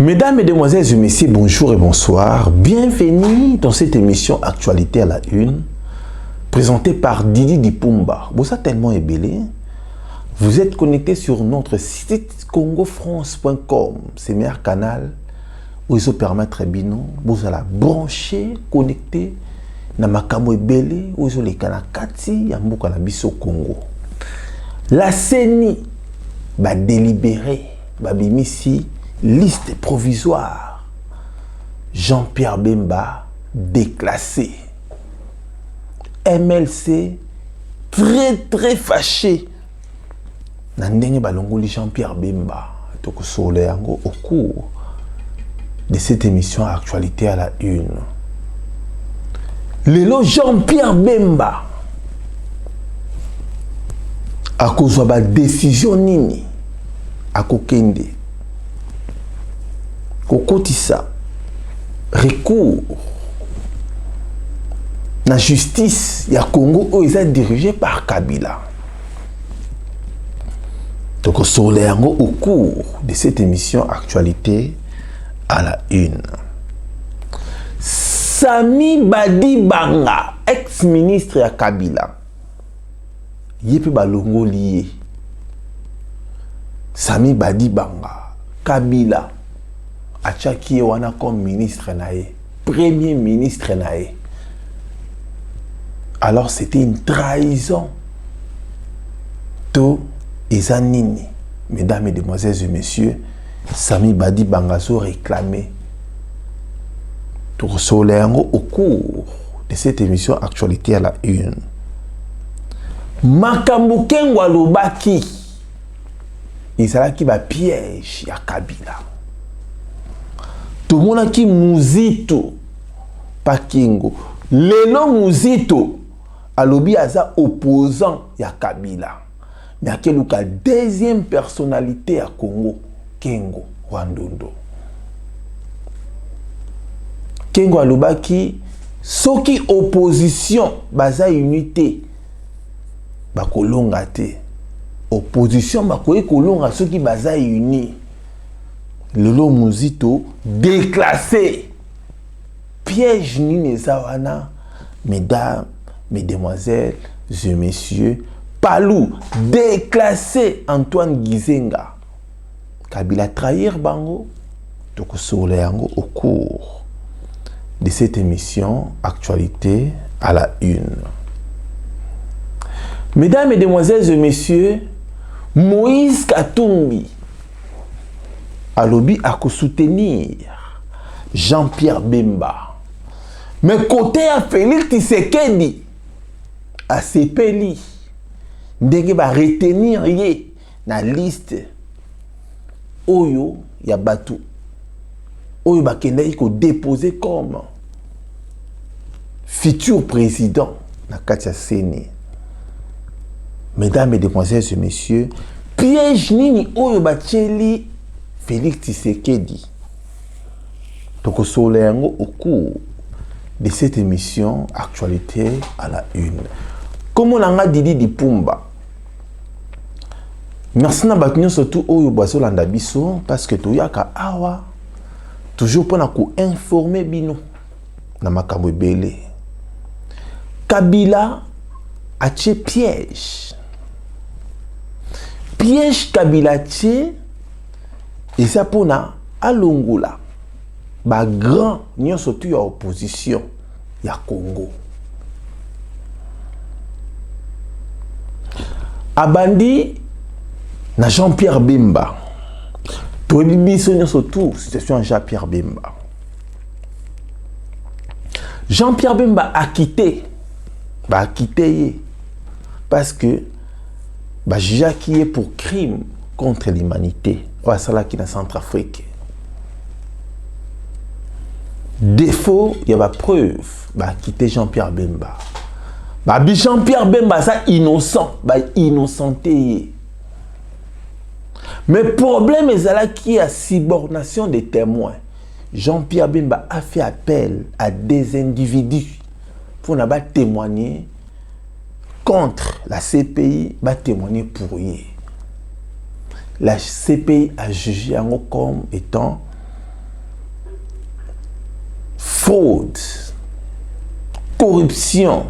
Mesdames, Mesdemoiselles et Messieurs, bonjour et bonsoir. Bienvenue dans cette émission Actualité à la Une, présentée par Didi Dipumba. Vous êtes tellement ébélé. Vous êtes connecté sur notre site congofrance.com. C'est le meilleur canal où ils se permettent bino. Vous allez brancher, connecter. Na makamo ébélé où ils ont les kanakati yambuka na biso Congo. La CENI va délibérer, va bimisi liste provisoire. Jean-Pierre Bemba déclassé. MLC très fâché. Nandenge balongoli Jean-Pierre Bemba. Toko sole yango au cours de cette émission Actualité à la Une. Lelo Jean-Pierre Bemba a cause de décision nini a kokende kokotisa recours na justice ya Congo où ils sont dirigés par Kabila. Donc sur les yango au cours de cette émission Actualité à la Une. Sami Badi Banga, ex-ministre ya Kabila, yepe balongo lié. Sami Badi Banga, Kabila, achaki wana comme ministre nae, premier ministre nae. Alors c'était une trahison. To ezanini, mesdames, mesdemoiselles et messieurs, Sami Badi Banga so réclamé. Au cours de cette émission Actualité à la Une. Makambo Kengwa Lobaki, il sera qui va piège ya Kabila. Tout le monde qui Muzito pa Kingo. Lelo Muzito alobi aza opposant ya Kabila. Mais à quel cas deuxième personnalité à Congo, Kengo Wandondo. Kengo alobaki soki opposition baza unité bakolonga te, opposition bakoyi kolonga soki baza uni. Lelo Muzito déclassé, piège nini eza wana. Mesdames, mesdemoiselles et messieurs, Palou déclassé Antoine Gizenga. Kabila trahir bango, tokosole yango au cours de cette émission Actualité à la Une. Mesdames, Mesdemoiselles et Messieurs, Moïse Katumbi alobi a soutenir Jean-Pierre Bemba. Mais côté à Félix Tshisekedi a sepeli ndenge ba retenir ye na liste oyo ya batu oyo bakenda iko déposer comme futur président na kati ya CENI. Mesdames, Mesdemoiselles et Messieurs, piège nini oyo batieli Félix Tshisekedi. Donc sole yango au cours de cette émission Actualité à la Une. Comme on a Didi Dipumba. Merci na batunyo surtout oyo bazolanda biso parce que toyaka awa toujours pour nous informer bino na makambo ebele. Kabila a tché piège. Piège Kabila tché et ça pour na alongola ba grand nyon surtout ya opposition ya Congo. Abandi na Jean-Pierre Bemba. Tout surtout situation Jean-Pierre Bemba. Jean-Pierre Bemba a quitté. Parce que juge qui est pour crime contre l'humanité. Voilà ça là qui est en Centrafrique. Défaut, il y a la preuve. Quitter Jean-Pierre Bemba. Jean-Pierre Bemba ça innocent. Innocenté. Mais le problème est là qu'il y a subornation des témoins. Jean-Pierre Bemba a fait appel à des individus pour témoigner contre la CPI, témoigner pour eux. La CPI a jugé comme étant fraude, corruption,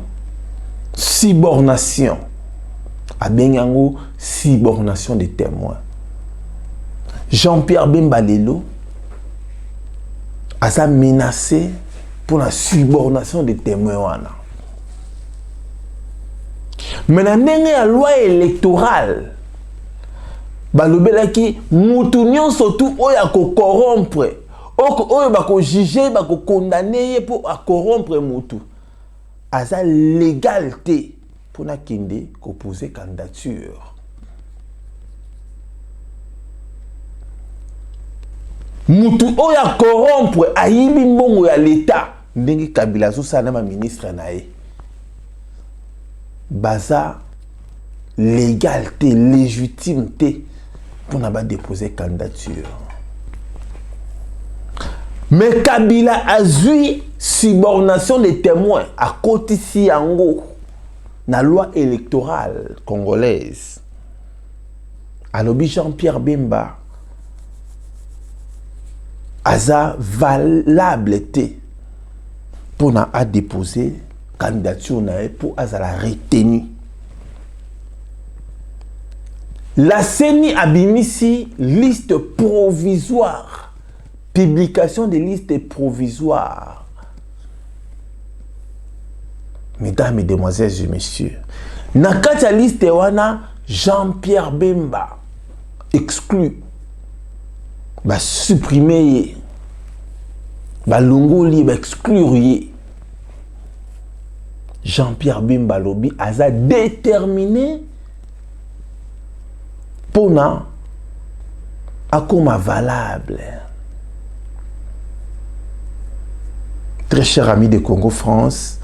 subornation. A Bengango, subornation des témoins. Jean-Pierre Bemba Lelo a menacé pour la subornation des témoins. Mais dans la loi électorale, balobelaki mutu nyonso tu oyo corrompre, oyo bako juger, bako condamner pour corrompre mutu. Asa légalité pour na kinde ko poser candidature. Mutu oyo corrompre ayibi mbongo ya l'État ndenge Kabila zo sana ma ministre nae. Baza légalité, légitimité pour n'a pas déposer candidature. Mais Kabila a eu subornation des témoins à côté si yango na loi électorale congolaise. Alobi Jean-Pierre Bemba aza valable pour n'a pas déposer candidature pour aza la retenue. La CENI abimisi liste provisoire, publication des listes provisoires. Mesdames, Mesdemoiselles et Messieurs, na kati ya liste wana Jean-Pierre Bemba exclu, ba supprimer ye, ba longoli, ba exclure ye. Jean-Pierre Bemba lobi aza déterminé pona akoma valable. Très cher ami de Congo France,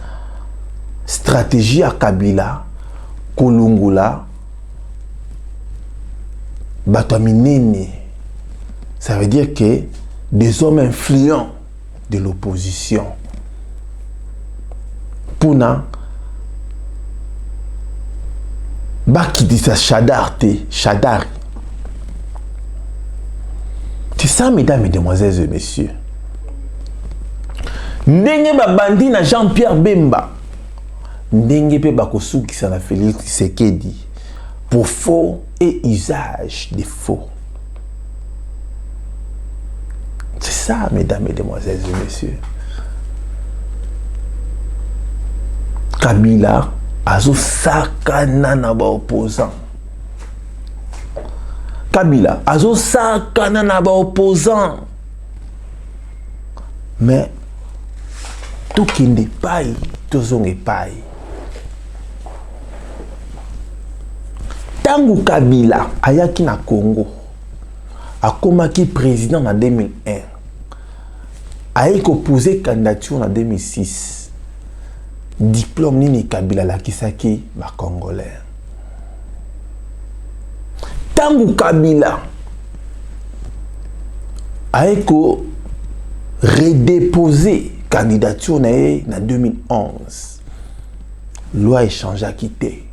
stratégie à Kabila, Kolongola, Batominene. Ça veut dire que des hommes influents de l'opposition. Pona Baki dit ça Chadar. C'est ça, mesdames, mesdemoiselles et messieurs. Ndenge babandi na Jean-Pierre Bemba. Ndenge pe bakosuki sa na Félix Tshisekedi pour faux et usage des faux. C'est ça, mesdames, mesdemoiselles et messieurs. Kabila azo sakana na ba opposant. Kabila azo sakana na ba opposant. Mais tout qui n'est pas, tout son n'est pas. Tangu Kabila ayaki na Congo, akomaki président en 2001, ayeko posé candidature en 2006. Diplôme nini Kabila la kisaki ba Congolais. Tangu Kabila ayeko redéposer candidature en 2011. Loi échange à quitter.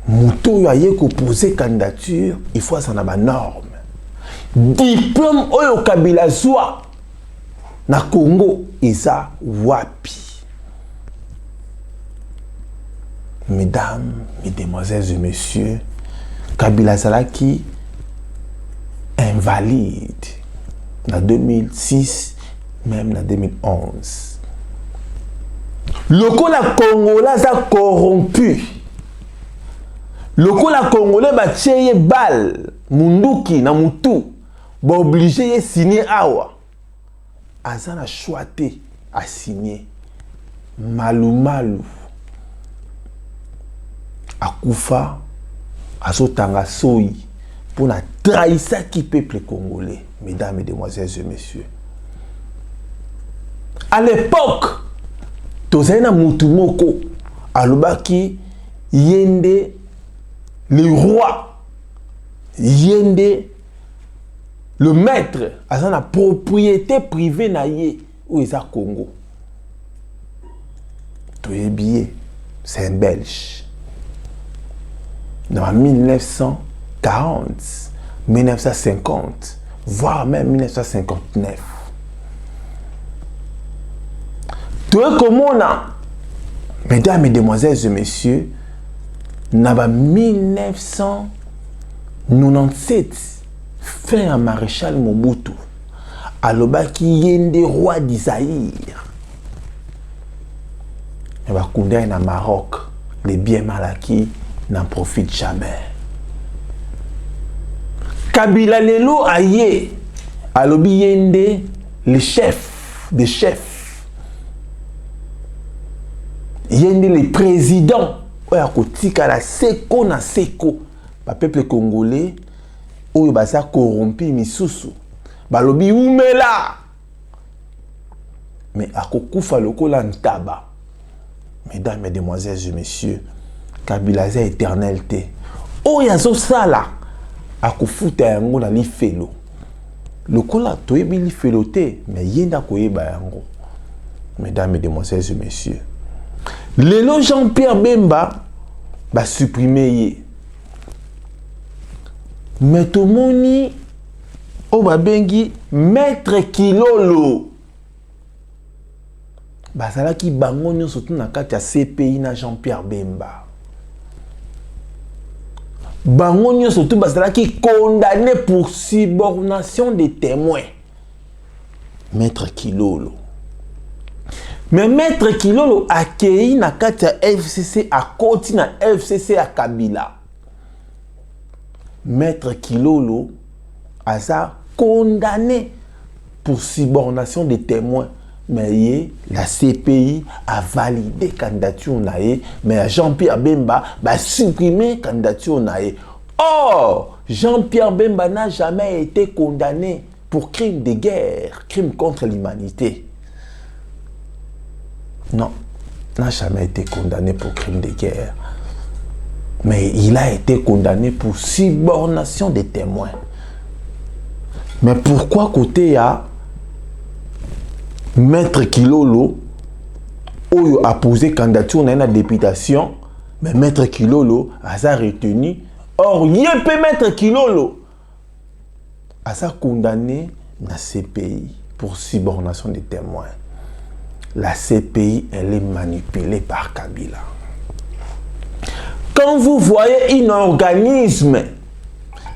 Moutou ayeko poser candidature, il faut ça na ba norme. Diplôme oyo Kabila zwa na Congo isa wapi. Mesdames, mesdemoiselles et messieurs, Kabila Zalaki invalide en 2006, même en 2011. Le la Congolais a corrompu. Le la Congolais a tiré balle, munduki na mutu, ba obligé de signer awa. Azan a choisi à signer malu. Akufa azotanga soi pour la trahir qui peuple congolais, mesdames, mesdemoiselles et messieurs. À l'époque, tozana mutumoko alobaki yende le roi, yende le maître, azan la propriété privée na ye ou eza Congo. Toye billet, c'est un Belge. Dans 1940, 1950, voire même 1959. comment on a, mesdames et demoiselles et messieurs, naba 1997 fin à maréchal Mobutu alobaki yende roi d'Isaïr et va condamner na Maroc les biens mal acquis n'en profitent jamais. Kabila lelo aye alobi yende le chef des chefs yende le président oya kotika la seko na seko ba peuple congolais oyo baza corrompi misusu balobi umela mais akokufa lokola ntaba. Mesdames et demoiselles et messieurs, Kabila za éternel te oyo azosala akofuta yango na lifelo lokola toyebi lifelo te mais yenda koyeba yango. Mesdames et demoiselles et messieurs, lelo Jean-Pierre Bemba va supprimer ye. Mais tout moni o babengi maître Kilolo. Basala ki bango nyonso tu na kati ya CPI na Jean-Pierre Bemba. Bango nyonso tu basala ki condamné pour subornation des témoins. Maître Kilolo. Mais maître Kilolo accueilli na kati ya FCC à koti na FCC à Kabila. Maître Kilolo a ça condamné pour subornation des témoins. Mais la CPI a validé candidature nae, mais Jean-Pierre Bemba va supprimer candidature nae. Or, Jean-Pierre Bemba n'a jamais été condamné pour crime de guerre, crime contre l'humanité. Non, n'a jamais été condamné pour crime de guerre. Mais il a été condamné pour subornation des témoins. Mais pourquoi côté à Maître Kilolo Oyo a posé candidature dans la députation, mais Maître Kilolo a ça retenu. Or, Yépe Maître Kilolo a ça condamné dans la CPI pour subornation des témoins. La CPI, elle est manipulée par Kabila. Quand vous voyez un organisme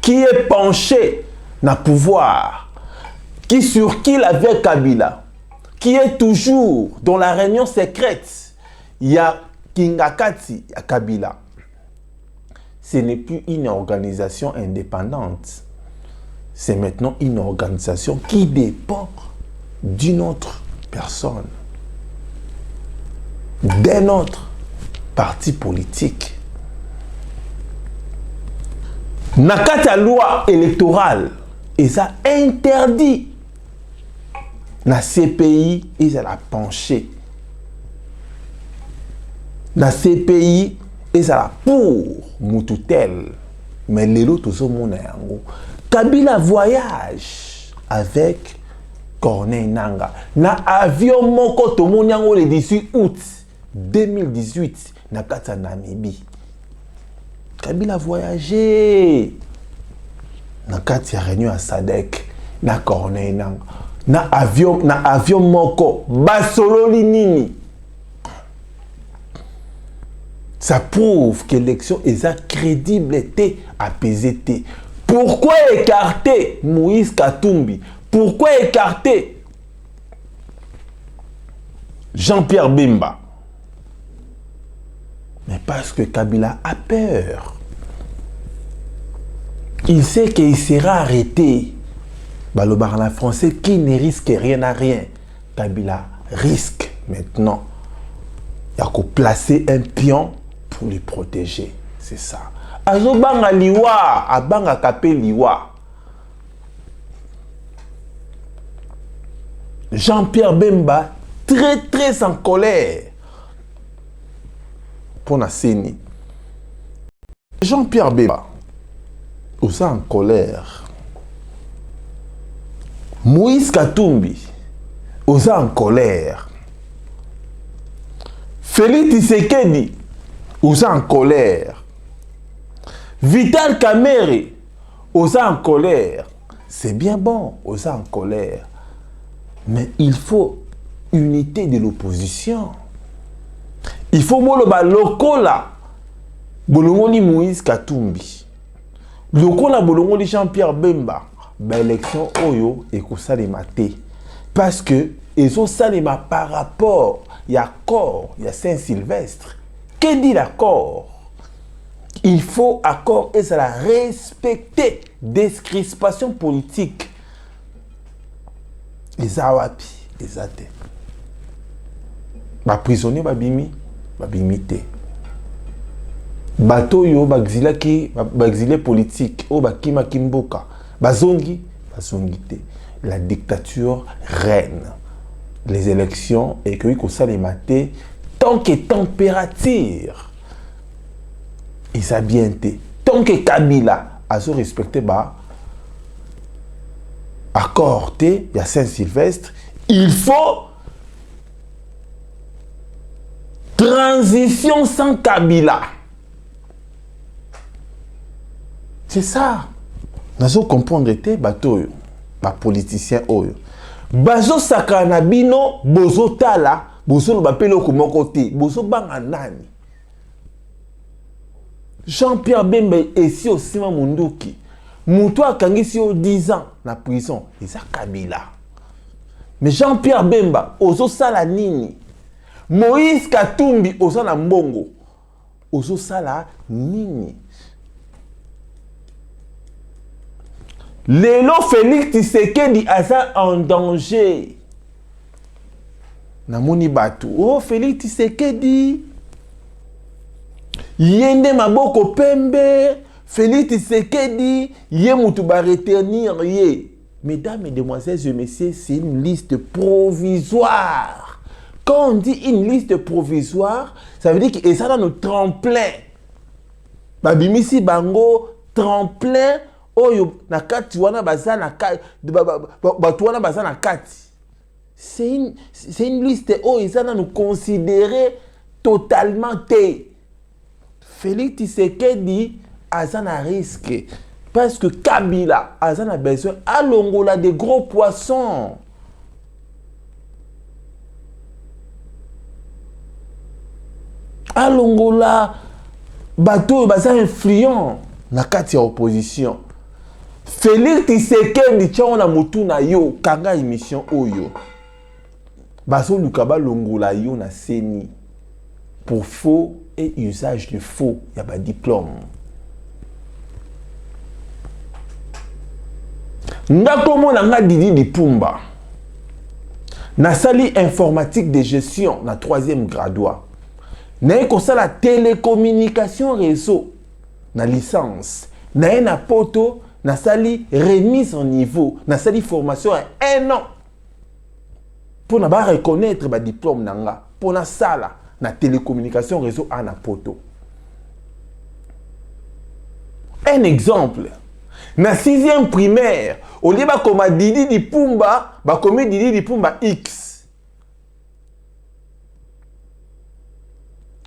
qui est penché dans le pouvoir, qui circule avec Kabila, qui est toujours dans la réunion secrète, il y a Kingakati à Kabila. Ce n'est plus une organisation indépendante. C'est maintenant une organisation qui dépend d'une autre personne, d'un autre parti politique. Nakata loi électorale, et ça interdit la CPI, et ça l'a penché. La CPI, et ça l'a pour Moutoutel. Mais les autres sont mon yango. Kabila voyage avec Corneille Nanga. Na avion moko to mon yango le 18 août 2018 na kata Namibie. Kabila voyagé. Na kati ya réunion à Sadek na Corneille Nanga. Na avion moko basololi nini. Ça prouve que l'élection est crédible et apaisée. Pourquoi écarter Moïse Katumbi? Pourquoi écarter Jean-Pierre Bemba? Mais parce que Kabila a peur. Il sait qu'il sera arrêté. Balobarana français qui ne risque rien à rien. Kabila risque maintenant. Il y a qu'à placer un pion pour les protéger. C'est ça. Azobanga liwa, abanga kapé liwa. Jean-Pierre Bemba très en colère pour la CENI. Jean-Pierre Bemba aussi en colère. Moïse Katumbi aussi en colère. Félix Tshisekedi aussi en colère. Vital Kamerhe aussi en colère. C'est bien bon, aussi en colère. Mais il faut unité de l'opposition. Il faut moloba lokola bolongoli Moïse Katumbi. Lokola bolongoli Jean-Pierre Bemba. Ba élection oyo ekosalema te. Parce que ils ont salema par rapport il y a accord, il y a Saint-Sylvestre. Que dit l'accord? Il faut accord et ça la respecter. Descrispation politique. Les awapi, les athées. Ba prisonnier babimi te. Bato yo exilé politique o bakima kimboka. Bazongi te. La dictature règne. Les élections et que oui ça les maté tant que température. Et ça bien été. Tant que Kabila a se respecté accord il y a Saint-Sylvestre, il faut transition sans Kabila. C'est ça. Nous comprendre te bato ba politicien oyo. Bazo sakana bino bozo tala, bozo no bapelo ko moko te, bozo banga nani. Jean-Pierre Bemba esi osima munduki. Mutu akangisi o 10 ans na prison, eza Kabila. Mais Jean-Pierre Bemba ozo sala nini? Moïse Katumbi ozo na mbongo. Ozo sala nini? Lelo Félix Tshisekedi aza en danger. Namoni batu. Oh Félix Tshisekedi. Yende maboko pembe. Félix Tshisekedi. Ye mutu ba retenir ye. Mesdames, Mesdemoiselles et Messieurs, c'est une liste provisoire. Quand on dit une liste provisoire, ça veut dire que ça dans nos tremplin. Babimisi bango tremplin. Oyo na kati wana baza na kati batu wana baza na kati. C'est une liste oyo ça nous considérer totalement té. Félix Tshisekedi aza na risque parce que Kabila aza na besoin à longola des gros poissons. À longola bateau baza influent na kati ya opposition. Félix Tshisekedi tchao na mutu na yo kanga émission oyo. Baso lukaba longola yo na seni pour faux et usage de faux ya ba diplôme. Ndako mona nga Didi Dipumba. Na sali informatique de gestion na 3e graduat. Na ko sala télécommunication réseau na licence. Na na poto na sali remise en niveau, na sali formation à 1 an. Pour na ba reconnaître ba diplôme nanga, pour na sala na télécommunication réseau à na poto. Un exemple, na 6e primaire, au lieu ba comme Didi Dipumba, ba comme Didi Dipumba X.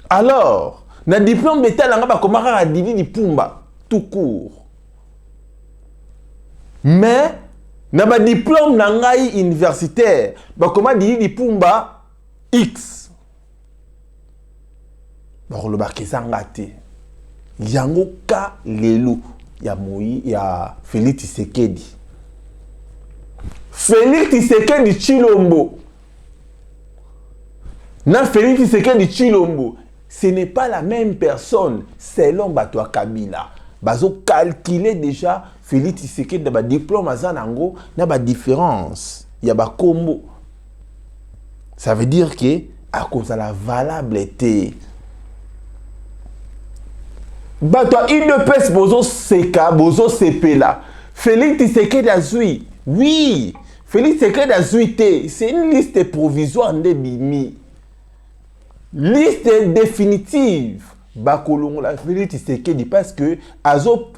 Alors, na diplôme d'état nanga ba comme Didi Dipumba tout court. Mais na ba diplôme nangai universitaire ba comment Didi Dipumba X ba lo ba kezanga te yango ka lelo ya ya Félix Tshisekedi Chilombo na Félix Tshisekedi Chilombo ce n'est pas la même personne selon bato Kabila bazo calculer déjà Félix Tshisekedi ba diplôme azanango na ba différence ya ba combo. Ça veut dire que à cause de la valabilité bato IDPS bozo seka bozo sepela Félix Tshisekedi azui. Oui, Félix Tshisekedi azui te, c'est une liste provisoire de bimi. Liste définitive bakolongo la Félix Tshisekedi parce que azo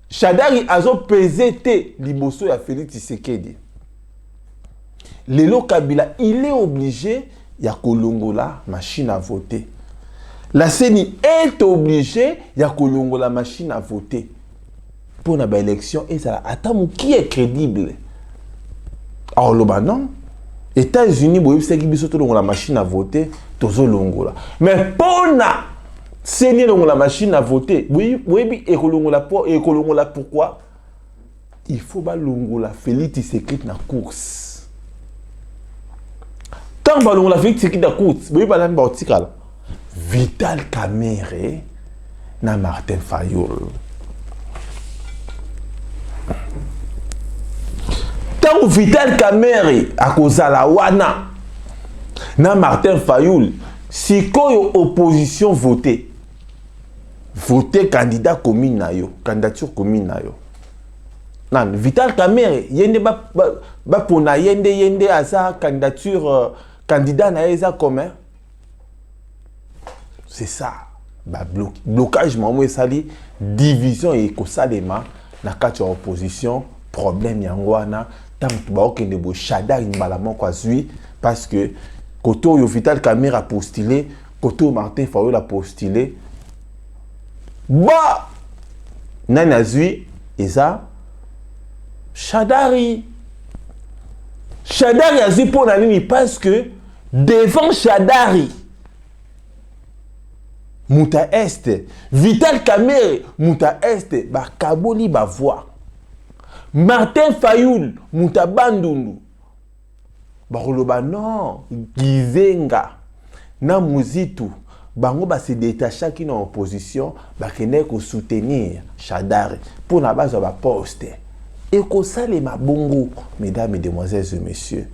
Chadari azo pesé te liboso ya Félix Tshisekedi. Lelo Kabila, il est obligé ya kolongola machine à voter. La CENI est obligée ya kolongola machine à voter. Pour une élection et ça attends qui est crédible. Alors le non. États-Unis, c'est qui biso la machine à voter, tozo longola. Mais pona, c'est la machine à voter. Oui, et kolongola pourquoi? Il faut pas longola Félix Tshisekedi na course. Tant que longola Félix Tshisekedi na course, oui ba nan ba otikala. Vital Kamerhe na Martin Fayulu. Tant que Vital Kamerhe a kozala wana na Martin Fayulu, si koyo opposition voter candidat commune na yo, candidature commune na yo. Non, Vital Kamerhe yende ba pona yende asa candidature candidat na eza commun. C'est ça. Bah, blocage maman sali division et kosalema na kati opposition problème yangwana tant que ba okende bo chada imbalamo kwa zui parce que koto yo Vital Kamerhe a postulé koto Martin Fayulu a postulé ba nana zui eza Chadari a dit pour la ligne parce que devant Chadari Mouta Est, Vital Kamerhe Mouta Est, ba Kaboli ba voix. Martin Fayulu Mouta Bandundu. Ba roloba non, Gizenga na Muzitu. Bango ba se détacha qui en opposition, ba kene ko soutenir Chadari pour na base ba poste. Et que ça les mabongo, mesdames, mesdemoiselles et messieurs.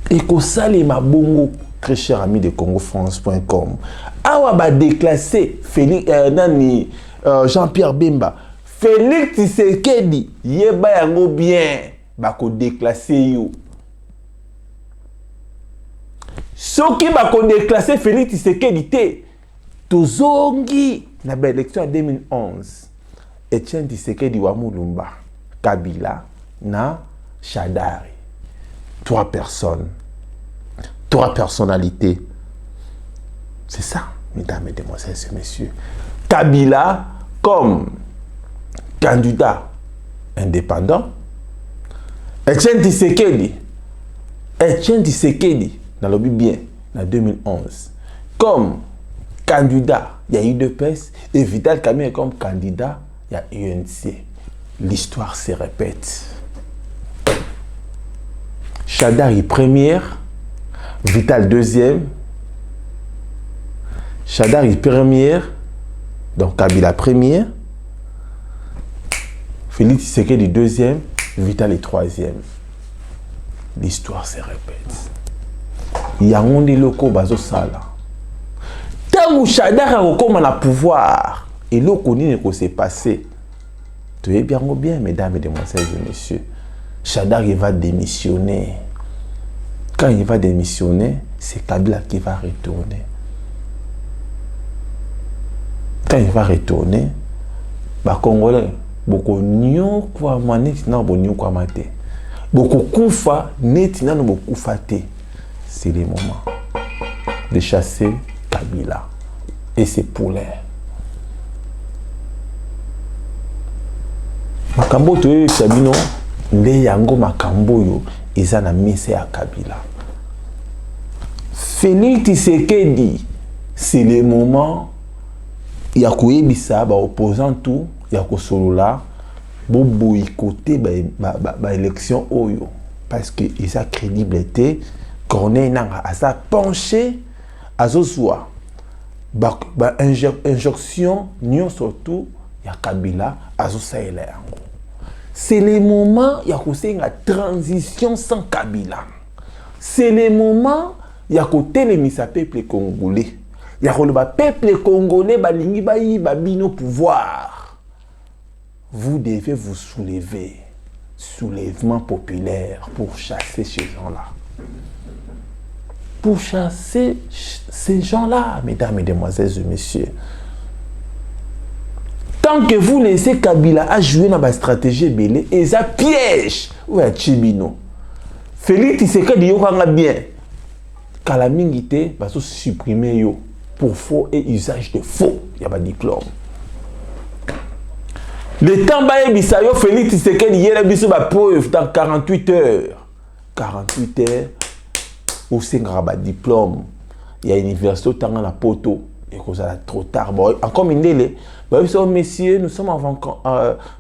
Et que ça les mabongo, très cher ami de CongoFrance.com. Awa ba déclassé Félix Jean-Pierre Bemba. Félix Tshisekedi, yeba yango bien, ba ko déclassé yo. Ce qui ba ko déclassé Félix Tshisekedi te, tozongi na ba élection en 2011. Etienne Tshisekedi wa Mulumba, Kabila, na Chadari. 3 personnes. 3 personnalités. C'est ça, mesdames, mesdemoiselles et messieurs. Kabila comme candidat indépendant. Etienne Tshisekedi, dans le bien, en 2011, comme candidat, il y a eu UDPS, et Vital Kamerhe comme candidat, il y a UNC. L'histoire se répète. Chadari première, Vital deuxième, Chadari première, donc Kabila première, Félix Tshisekedi deuxième, Vital est troisième. L'histoire se répète. Il y a un locaux bazo sala. Tant que Chadari a recommandé le pouvoir, et l'eau connaît ce qui s'est passé. Tu es bien, mesdames, mesdemoiselles et messieurs. Chadari va démissionner. Quand il va démissionner, c'est Kabila qui va retourner. Quand il va retourner, les Congolais, beaucoup de quoi netina bonio quoi mate. Beaucoup kufa netina no beaucoup fate. C'est le moment de chasser Kabila et ses poulets. Makambo to sabino nde yango makambo yo eza na mise ya Kabila. Félix Tshisekedi, c'est le moment ya koyebisa ba opposant tout ya kosolola bo boycotter ba élection oyo parce que isa crédibilité Corneille nanga asa penché azozwa ba injonction nyon surtout ya Kabila azosaela yango. C'est le moment ya kosenga transition sans Kabila. C'est le moment ya kotelemisa peuple congolais. Ya koloba peuple congolais balingi bayiba bino pouvoir. Vous devez vous soulever. Soulèvement populaire pour chasser ces gens-là. Pour chasser ces gens-là, mesdames, mesdemoiselles et messieurs. Tant que vous laissez Kabila à jouer dans la stratégie belé, et ça piège. Ou à Chibino. Félix Tshisekedi yokanga bien. Kalamingité va se supprimer yo pour faux et usage de faux. Il y a pas de diplôme. Le temps bayebisa yo Félix Tshisekedi yela biso ba preuve dans 48 heures. 48 heures au sengara ba diplôme. Il y a une université tanga na poto et cause là trop tard. Bon, encore mindele. Bah messieurs, nous sommes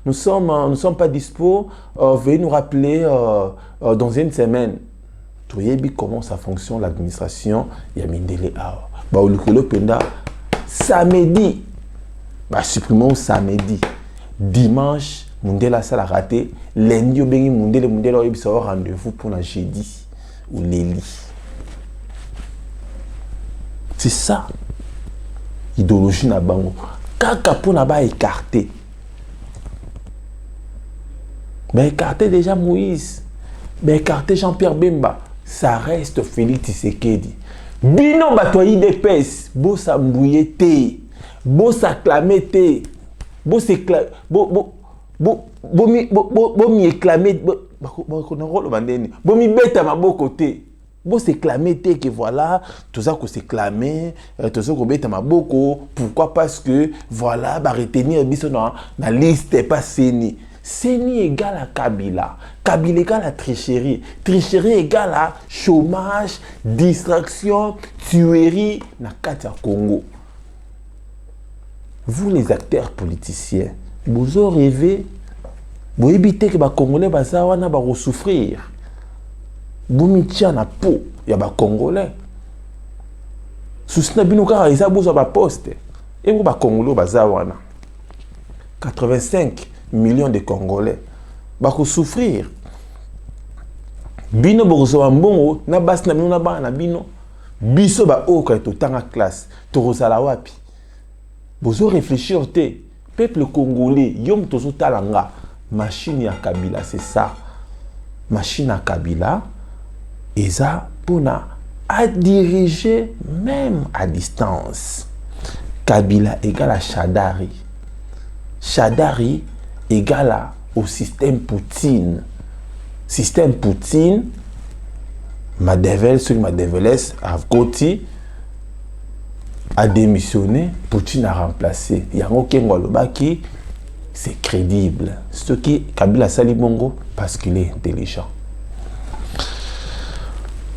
nous sommes pas dispo. Veuillez nous rappeler dans une semaine. Tu sais comment ça fonctionne l'administration. Il y a mindele ah. Bah au likolo penda samedi. Bah supprimons samedi. Dimanche, Mundela ça l'a raté. Lundi, Mundela il sera rendez-vous pour la jeudi ou l'éli. C'est ça. Idéologie na bango. Kaka pour na ba écarté. Ben écarté déjà Moïse. Ben écarté Jean-Pierre Bemba. Ça reste Félix Tshisekedi. Bino batoyi d'épaisse. Bo s'ambouiller té. Bo s'acclamer té. Bo s'éclamer. Bo mi éclamer. Bo mi beta ma bo côté. Bo s'éclamer té que voilà. Tout ça qu'on s'éclamer. Tout ça qu'on beta ma boko. Pourquoi? Parce que voilà. Bah retenir biso dans la liste pas séni. Séni égale à Kabila. Kabila égale à tricherie. Tricherie égale à chômage, distraction, tuerie na Katia Congo. Vous les acteurs politiciens, vous avez rêvé, vous évitez que les Congolais vont souffrir. Vous mettez en peau, il y a des Congolais. Si vous avez un poste, et vous avez Congolais, 85 millions de Congolais vont souffrir. Bino bokozoba mbongo na basi na bino na bana na bino biso ba oka to tanga classe to rozala wapi bozo réfléchir te peuple congolais yom tozo talanga machine ya Kabila c'est ça machine à Kabila eza pona à diriger même à distance. Kabila égale à Shadari. Shadari égale au système Poutine. Système Poutine, Madevelle, celui Madevelès, Avkoti a démissionné, Poutine a remplacé. Il y a un qui c'est crédible. Ce qui Kabila Salibongo parce qu'il est intelligent.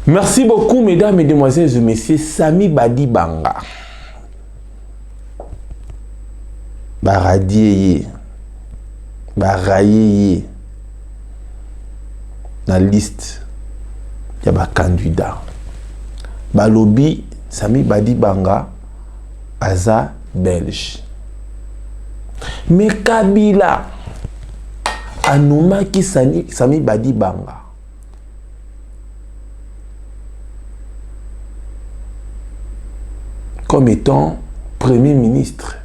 Merci beaucoup, mesdames, mesdemoiselles et messieurs. Sami Badi Banga. Baradieye. Baraye. La liste, il y a des candidats. Balobi, Sami Badi Banga, Aza belge. Mais Kabila, Anouma qui Sami Badi Banga. Comme étant Premier ministre.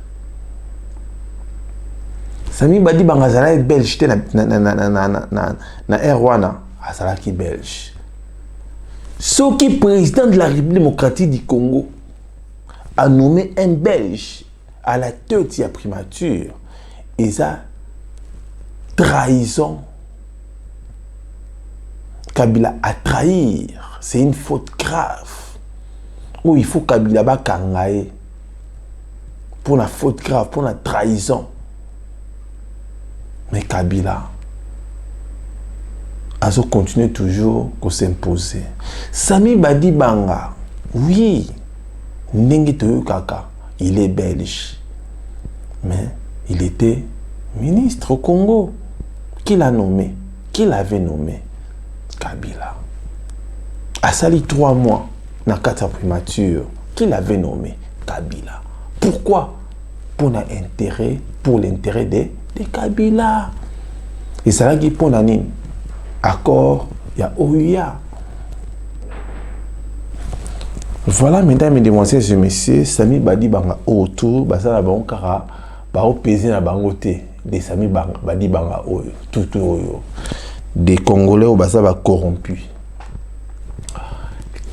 Sami Badi Banga Zala est belge, na Erwana. Azalaki belge. Ce qui président de la République démocratique du Congo a nommé un belge à la tête de la primature. Et ça, trahison. Kabila a trahir. C'est une faute grave. Où il faut Kabila ba kangaye. Pour la faute grave, pour la trahison. Mais Kabila Azo continue toujours à s'imposer. Sami Badi Banga, oui, Nengi Kaka, il est belge. Mais il était ministre au Congo. Qui l'a nommé? Qui l'avait nommé? Kabila. A sali 3 mois, dans 4 primature, qui l'avait nommé? Kabila. Pourquoi? Pour l'intérêt de Kabila. Et ça là qui pour Nanine. Accord, il y a OUA. Voilà, mesdames, mesdemoiselles et messieurs, Sami Badi Banga autour, Basala Bankara, Bao Pesé na Bangote, des Sami Badi Banga Oyo, tout Oyo, des Congolais au Basala corrompus.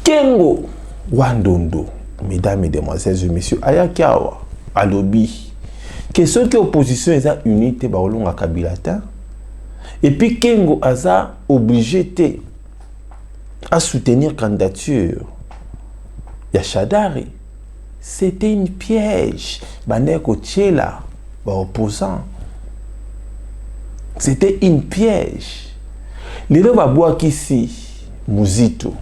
Kengo Wandondo, mesdames, mesdemoiselles et messieurs, Ayakawa, Alobi, que ceux qui opposition est à unité, Baolonga Kabilata. Et puis Kengo Aza obligé à soutenir candidature. Yachadari. C'était une piège. Bandeko Tchela, opposant. C'était une piège. Les gens va boire ici, Muzito.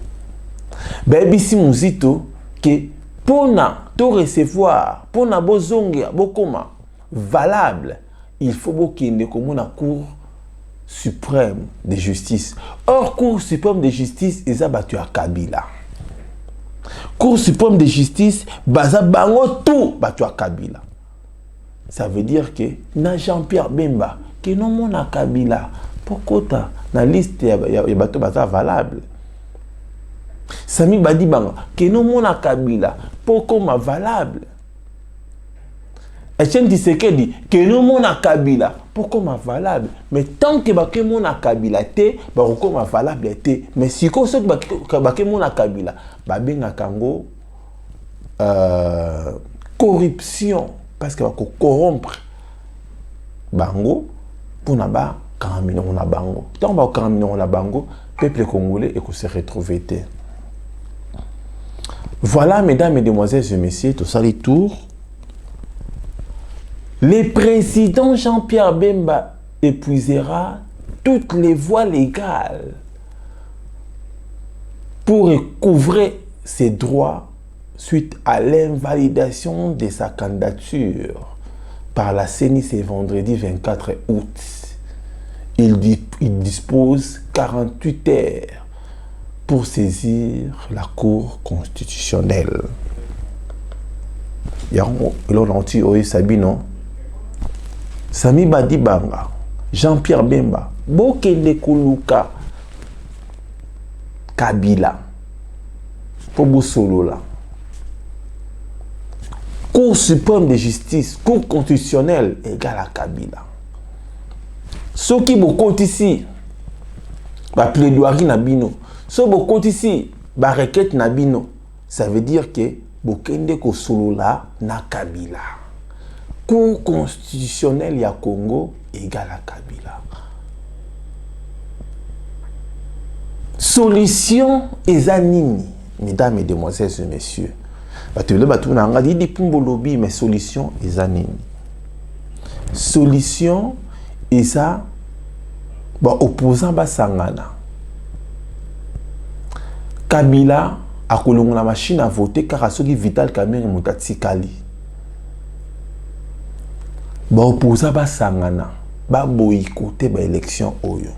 Ben, ici, Muzito, que pour tout recevoir, pour na bozongi, bokoma, valable, il faut qu'il y ait comme une cour suprême de justice. Or, cour suprême de justice, ils ont battu à Kabila. Cour suprême de justice, baza bango tout battu à Kabila. Ça veut dire que na Jean-Pierre Bemba, que non mon a Kabila, pourquoi na liste ya bato baza valable. Sami Badi Banga, que non mon a Kabila, pourquoi valable. Etienne Tshisekedi, que non mon a Kabila, pourquoi valable. Mais tant que baké mon a Kabila te, pourquoi valable te. Mais si ko so baké mon a Kabila, babenga kango corruption. Parce que va corrompre bango pour naba karamino na bango. Tant ba karamino na bango, peuple congolais et que se retrouver. Voilà, mesdames, mesdemoiselles et messieurs, tout ça les tours. Le président Jean-Pierre Bemba épuisera toutes les voies légales pour recouvrer ses droits suite à l'invalidation de sa candidature par la CENI ce vendredi 24 août. Il dispose 48 heures pour saisir la Cour constitutionnelle. Sabino, Sami Badi Banga, Jean-Pierre Bemba, Bokende Koluka, Kabila, Pobo Solola. Cour suprême de justice, Cour constitutionnelle égale à Kabila. Ceux qui beaucoup ici, la plaidoirie Nabino, ceux qui beaucoup ici, la requête Nabino, ça veut dire que Bokende Kosolola na Kabila. Cour constitutionnelle ya Congo égale à Kabila. Solution Ezanini, mesdames, mesdemoiselles et messieurs. Mais solution Ezanini. Solution Eza opposant Basangana. Kabila a colonné la machine à voter car à ceux qui Vital Kamerhe Mutatikali. Opposant Basangana. Boycotter l'élection Oyo.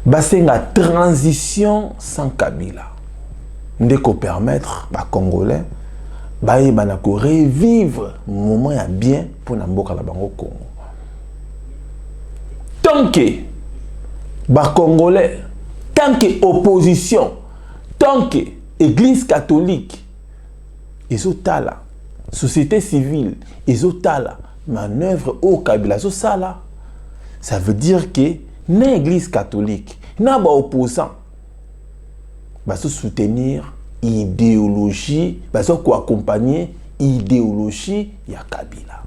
Basenga transition sans Kabila. Nous devons permettre aux Congolais de revivre le moment bien pour nous Congo. Tant que les Congolais, tant que l'opposition, tant que l'Église catholique, les la société civile, les manœuvre au Kabila, ça veut dire que l'Église catholique, les opposants, va se soutenir idéologie, va se accompagner idéologie ya Kabila.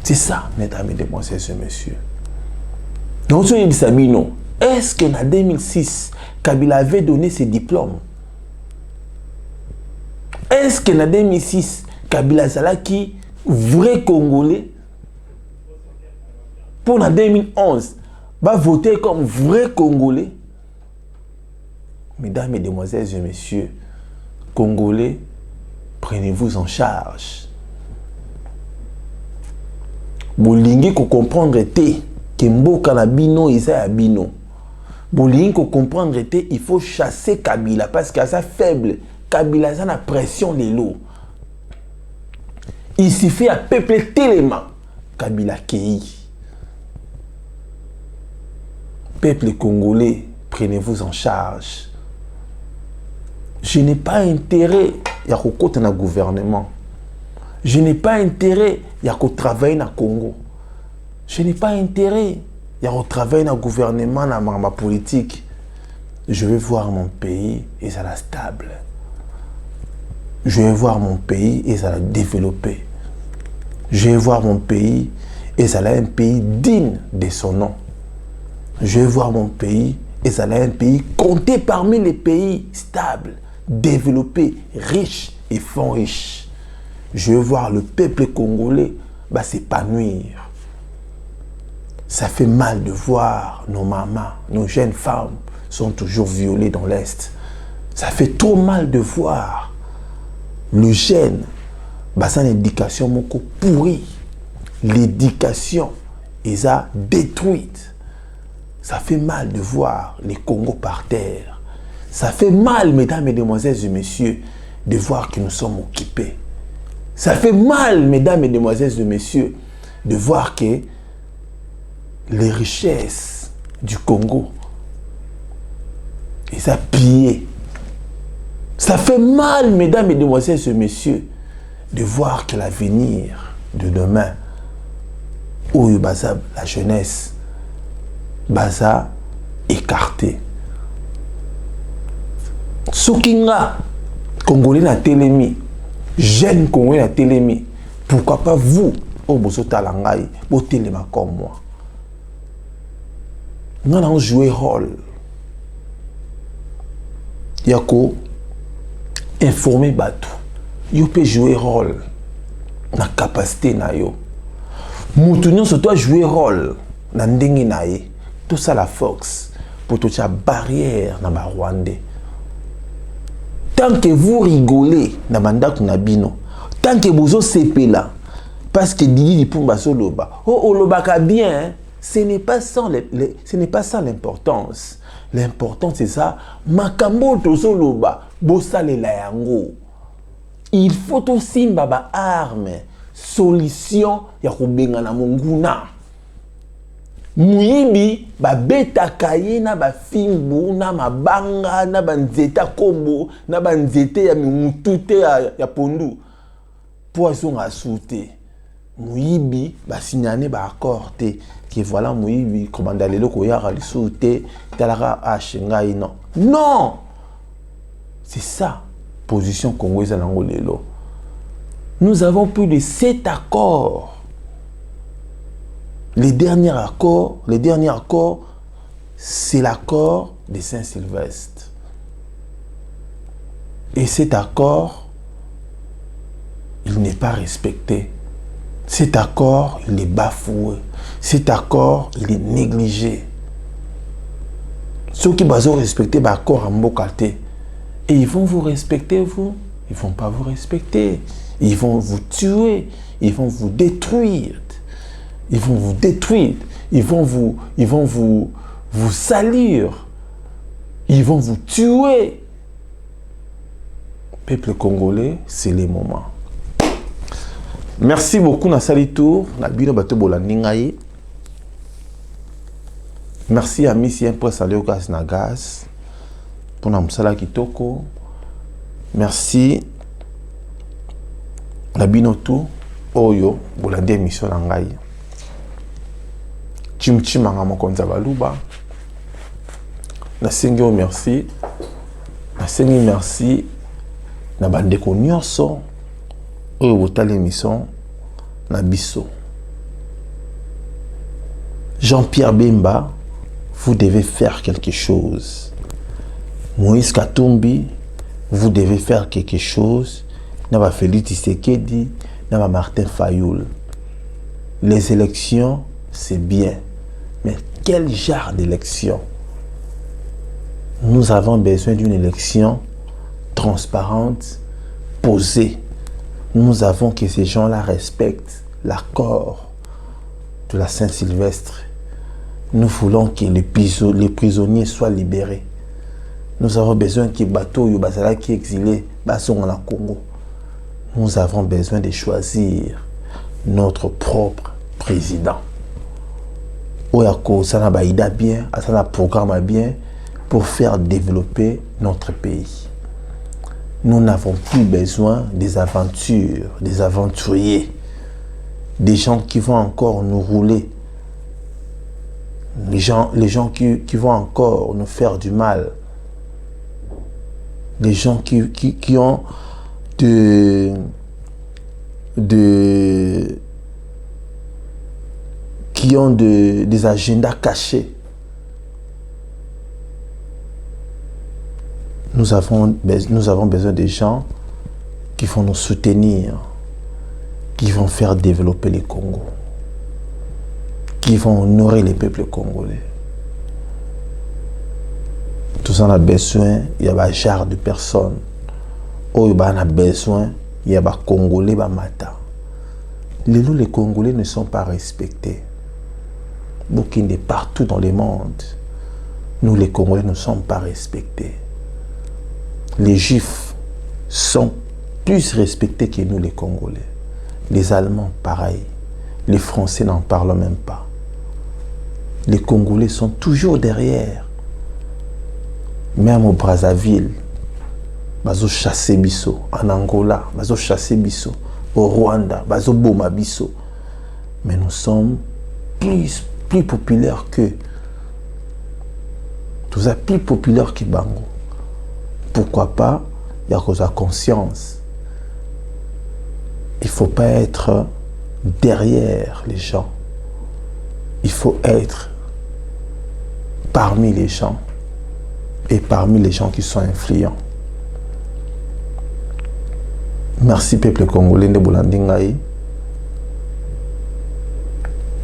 C'est ça, mesdames, mesdemoiselles et messieurs. Donc, ce dit Sabino, est-ce que en 2006, Kabila avait donné ses diplômes? Est-ce que en 2006, Kabila Zalaki, vrai Congolais, pour en 2011, va voter comme vrai Congolais? Mesdames, mesdemoiselles et messieurs, Congolais, prenez-vous en charge. Bolingi ko comprendre te que mboka na bino isa ya bino. Bolingi ko comprendre te il faut chasser Kabila parce que ça faible. Kabila ça na pression de l'eau. Il suffit à peuple tellement Kabila kei. Peuple congolais, prenez-vous en charge. Je n'ai pas intérêt à côté dans le gouvernement. Je n'ai pas intérêt à travailler dans le Congo. Je n'ai pas intérêt à travailler dans le gouvernement, dans ma politique. Je veux voir mon pays et ça la stable. Je veux voir mon pays et ça la développer. Je veux voir mon pays et ça la un pays digne de son nom. Je veux voir mon pays et ça la un pays compté parmi les pays stables, développés, riches et fonds riches. Je veux voir le peuple congolais va s'épanouir. Ça fait mal de voir nos mamans, nos jeunes femmes sont toujours violées dans l'Est. Ça fait trop mal de voir le jeune, sans l'éducation moko pourrie. L'éducation est détruite. Ça fait mal de voir les Congos par terre. Ça fait mal, mesdames, mesdemoiselles et messieurs, de voir que nous sommes occupés. Ça fait mal, mesdames, mesdemoiselles et messieurs, de voir que les richesses du Congo, ils ont pillé. Ça fait mal, mesdames, mesdemoiselles et messieurs, de voir que l'avenir de demain, où la jeunesse, baza écarté. Sokinga, Congolais na télémi, jeune Congolais na télémi, pourquoi pas vous, au bozo talangai, au téléma comme moi. Nous allons jouer rôle. Yako, informer Batou. Yo peut jouer rôle. Na capacité na yo. Moutounion se doit jouer rôle. Na ndengi na ye. Tout ça la force. Pour toute la barrière na ba Rwandais. Tant que vous rigolez na mandak na bino. Tant que vous sepé là. Parce que Didi Dipumba Soloba. Oh, Olobaka bien. Hein? Ce n'est pas ça l'importance. L'important c'est ça. Makambo to Soloba. Bosale la yango. Il faut aussi baba arme. Solution ya kubenga na monguna. Muyibi ba beta kaye na ba fimbu na mabanga na ba nzeta kombo na ba nzete ya mutute ya pondu. Poisson a sauté. Muyibi ba signane ba accord te que voilà Muyibi commanda lelo ko ya ra sauté talara ashinga ino. Non. C'est ça position congolaise na ngolelo. Nous avons plus de 7 accords. Les derniers accords, c'est l'accord de Saint-Sylvestre. Et cet accord, il n'est pas respecté. Cet accord, il est bafoué. Cet accord, il est négligé. Ceux qui ont respecté l'accord en Mbokate, et ils vont vous respecter, vous. Ils ne vont pas vous respecter. Ils vont vous tuer. Ils vont vous détruire. Ils vont vous détruire. Ils vont vous salir. Ils vont vous tuer. Peuple congolais, c'est les moments. Merci beaucoup, Nassali Tour. Merci à Miss Impress Aléokas Nagas pour Namsala Kitoko. Merci à Binotou Oyo pour la démission Nangai. Chimchimanga Mokonza Baluba. Nasengi merci. Nasengi merci. Na bandeko nyonso oyo botala émission na biso. Jean-Pierre Bemba, vous devez faire quelque chose. Moïse Katumbi, vous devez faire quelque chose. Naba Félix Tshisekedi, Naba Martin Fayoul. Les élections, c'est bien. Mais quel genre d'élection? Nous avons besoin d'une élection transparente, posée. Nous avons que ces gens-là respectent l'accord de la Saint-Sylvestre. Nous voulons que les prisonniers soient libérés. Nous avons besoin que les bateaux qui exilés sont en Congo. Nous avons besoin de choisir notre propre président. Oyako, ça n'a bien, ça n'a programme bien pour faire développer notre pays. Nous n'avons plus besoin des aventures, des aventuriers, des gens qui vont encore nous rouler, les gens qui vont encore nous faire du mal, les gens qui ont des agendas cachés. Nous avons besoin des gens qui vont nous soutenir, qui vont faire développer le Congo, qui vont honorer les peuples congolais. Tout ça, on a besoin, il y a un genre de personnes. Oh, on a besoin, il y a un Congolais, mata. Les Congolais ne sont pas respectés. Burkina partout dans le monde. Nous, les Congolais, ne sommes pas respectés. Les Juifs sont plus respectés que nous, les Congolais. Les Allemands, pareil. Les Français n'en parlent même pas. Les Congolais sont toujours derrière. Même au Brazzaville, bazo chasser biso. En Angola, bazo chasser biso. Au Rwanda, bazo boma biso. Mais nous sommes plus populaires que. Tout ça plus populaire que Bango. Pourquoi pas? Il y a cause de conscience. Il ne faut pas être derrière les gens. Il faut être parmi les gens. Et parmi les gens qui sont influents. Merci peuple congolais de Boulandingaï.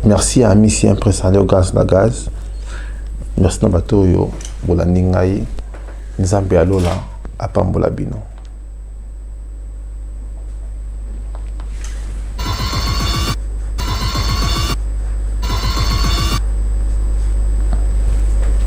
Merci à Amici Impresario Gaz na Gaz. Merci à Batoyo Boulandingaï. Nzambe alola apambola bino.